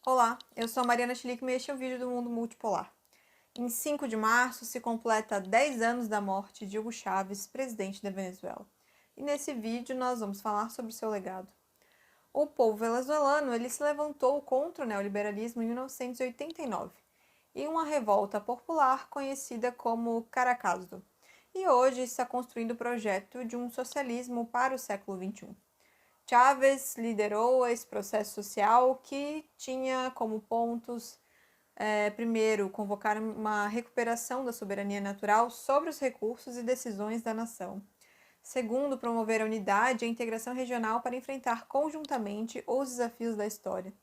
Olá, eu sou a Mariana Schlickman e este é o vídeo do Mundo Multipolar. Em 5 de março se completa 10 anos da morte de Hugo Chávez, presidente da Venezuela. E nesse vídeo nós vamos falar sobre seu legado. O povo venezuelano ele se levantou contra o neoliberalismo em 1989, em uma revolta popular conhecida como Caracazo. E hoje está construindo o projeto de um socialismo para o século XXI. Chávez liderou esse processo social que tinha como pontos, primeiro, convocar uma recuperação da soberania natural sobre os recursos e decisões da nação. Segundo, promover a unidade e a integração regional para enfrentar conjuntamente os desafios da história.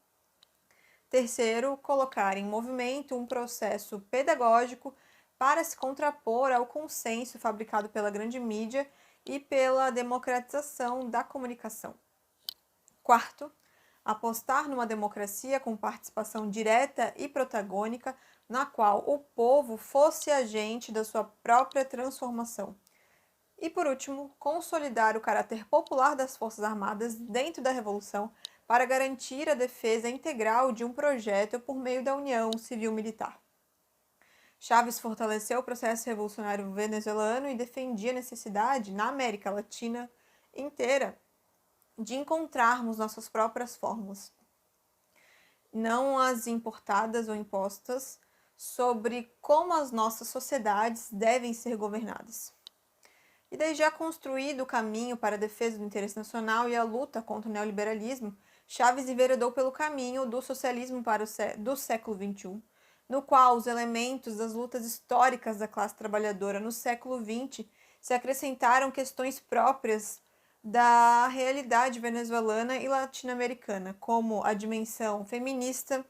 Terceiro, colocar em movimento um processo pedagógico para se contrapor ao consenso fabricado pela grande mídia e pela democratização da comunicação. Quarto, apostar numa democracia com participação direta e protagônica, na qual o povo fosse agente da sua própria transformação. E por último, consolidar o caráter popular das Forças Armadas dentro da Revolução para garantir a defesa integral de um projeto por meio da União Civil-Militar. Chávez fortaleceu o processo revolucionário venezuelano e defendia a necessidade, na América Latina inteira, de encontrarmos nossas próprias fórmulas, não as importadas ou impostas, sobre como as nossas sociedades devem ser governadas. E daí, já construído o caminho para a defesa do interesse nacional e a luta contra o neoliberalismo, Chávez enveredou pelo caminho do socialismo do século XXI, no qual os elementos das lutas históricas da classe trabalhadora no século XX se acrescentaram questões próprias da realidade venezuelana e latino-americana, como a dimensão feminista,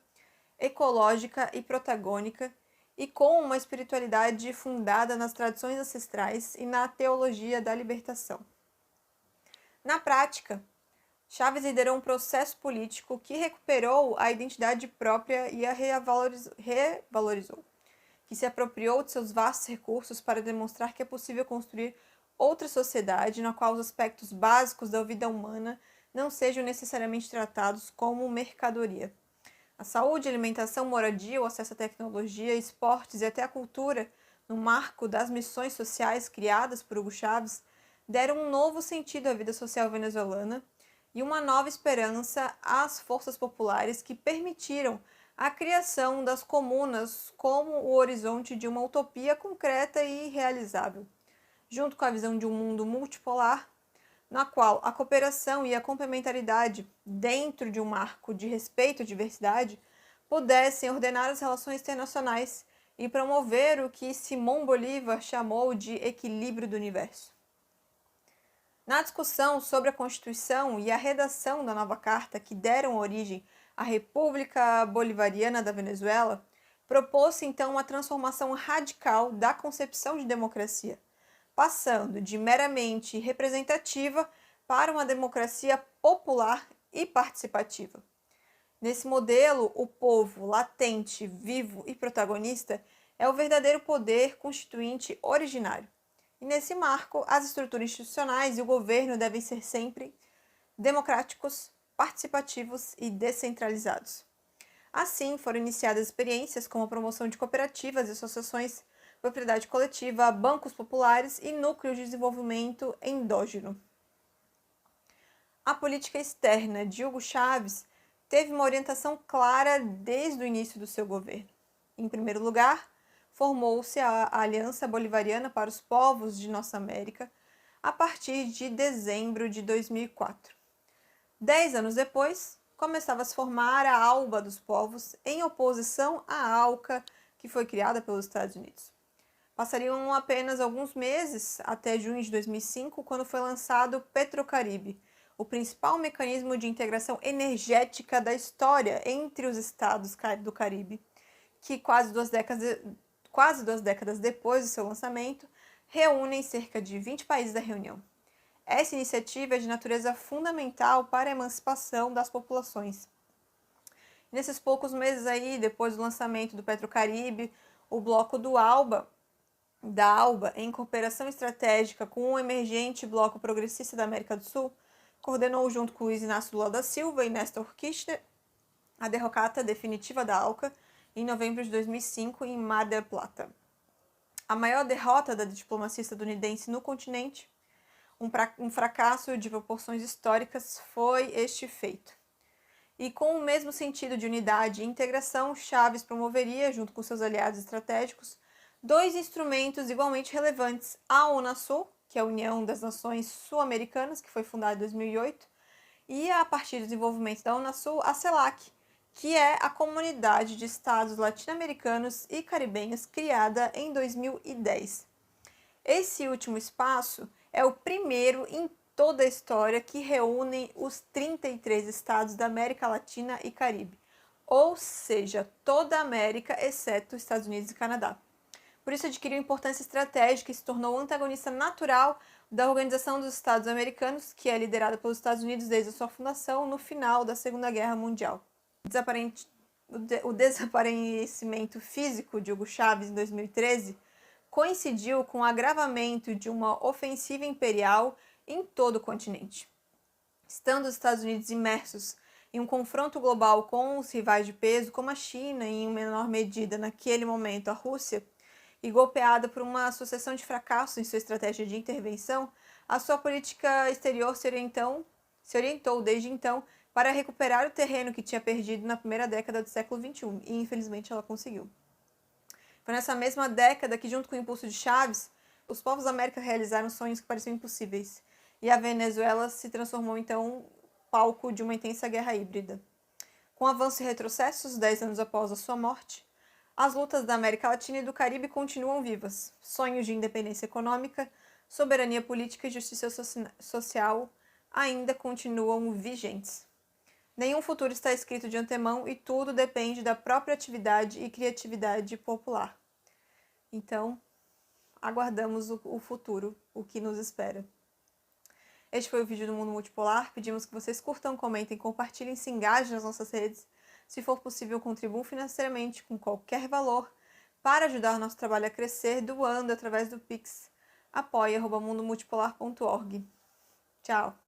ecológica e protagônica, e com uma espiritualidade fundada nas tradições ancestrais e na teologia da libertação. Na prática, Chávez liderou um processo político que recuperou a identidade própria e a revalorizou, que se apropriou de seus vastos recursos para demonstrar que é possível construir outra sociedade na qual os aspectos básicos da vida humana não sejam necessariamente tratados como mercadoria. A saúde, alimentação, moradia, o acesso à tecnologia, esportes e até a cultura, no marco das missões sociais criadas por Hugo Chávez, deram um novo sentido à vida social venezuelana e uma nova esperança às forças populares que permitiram a criação das comunas como o horizonte de uma utopia concreta e realizável, junto com a visão de um mundo multipolar, na qual a cooperação e a complementaridade, dentro de um marco de respeito à diversidade, pudessem ordenar as relações internacionais e promover o que Simón Bolívar chamou de equilíbrio do universo. Na discussão sobre a Constituição e a redação da nova carta que deram origem à República Bolivariana da Venezuela, propôs-se então uma transformação radical da concepção de democracia, passando de meramente representativa para uma democracia popular e participativa. Nesse modelo, o povo, latente, vivo e protagonista, é o verdadeiro poder constituinte originário. E nesse marco, as estruturas institucionais e o governo devem ser sempre democráticos, participativos e descentralizados. Assim, foram iniciadas experiências como a promoção de cooperativas e associações, propriedade coletiva, bancos populares e núcleos de desenvolvimento endógeno. A política externa de Hugo Chávez teve uma orientação clara desde o início do seu governo. Em primeiro lugar, formou-se a Aliança Bolivariana para os Povos de Nossa América a partir de dezembro de 2004. 10 anos depois, começava a se formar a ALBA dos Povos, em oposição à ALCA, que foi criada pelos Estados Unidos. Passariam apenas alguns meses, até junho de 2005, quando foi lançado o Petrocaribe, o principal mecanismo de integração energética da história entre os estados do Caribe, que quase duas décadas depois do seu lançamento, reúnem cerca de 20 países da reunião. Essa iniciativa é de natureza fundamental para a emancipação das populações. Nesses poucos meses aí, depois do lançamento do Petrocaribe, o bloco da ALBA, em cooperação estratégica com o emergente Bloco Progressista da América do Sul, coordenou junto com Luiz Inácio Lula da Silva e Néstor Kirchner a derrocata definitiva da ALCA em novembro de 2005 em Mar del Plata. A maior derrota da diplomacia estadunidense no continente, um fracasso de proporções históricas, foi este feito. E com o mesmo sentido de unidade e integração, Chaves promoveria, junto com seus aliados estratégicos, dois instrumentos igualmente relevantes: a Unasul, que é a União das Nações Sul-Americanas, que foi fundada em 2008, e a partir do desenvolvimento da Unasul, a CELAC, que é a Comunidade de Estados Latino-Americanos e Caribenhos, criada em 2010. Esse último espaço é o primeiro em toda a história que reúne os 33 estados da América Latina e Caribe, ou seja, toda a América, exceto os Estados Unidos e Canadá. Por isso adquiriu importância estratégica e se tornou antagonista natural da Organização dos Estados Americanos, que é liderada pelos Estados Unidos desde a sua fundação no final da Segunda Guerra Mundial. O desaparecimento físico de Hugo Chávez em 2013 coincidiu com o agravamento de uma ofensiva imperial em todo o continente. Estando os Estados Unidos imersos em um confronto global com os rivais de peso, como a China e, em menor medida, naquele momento, a Rússia, e golpeada por uma sucessão de fracassos em sua estratégia de intervenção, a sua política exterior se orientou desde então para recuperar o terreno que tinha perdido na primeira década do século XXI, e infelizmente ela conseguiu. Foi nessa mesma década que, junto com o impulso de Chaves, os povos da América realizaram sonhos que pareciam impossíveis, e a Venezuela se transformou então palco de uma intensa guerra híbrida. Com avanços e retrocessos, 10 anos após a sua morte, as lutas da América Latina e do Caribe continuam vivas. Sonhos de independência econômica, soberania política e justiça social ainda continuam vigentes. Nenhum futuro está escrito de antemão e tudo depende da própria atividade e criatividade popular. Então, aguardamos o futuro, o que nos espera. Este foi o vídeo do Mundo Multipolar. Pedimos que vocês curtam, comentem, compartilhem, se engajem nas nossas redes. Se for possível, contribuam financeiramente com qualquer valor para ajudar o nosso trabalho a crescer, doando através do Pix apoia@mundomultipolar.org. Tchau!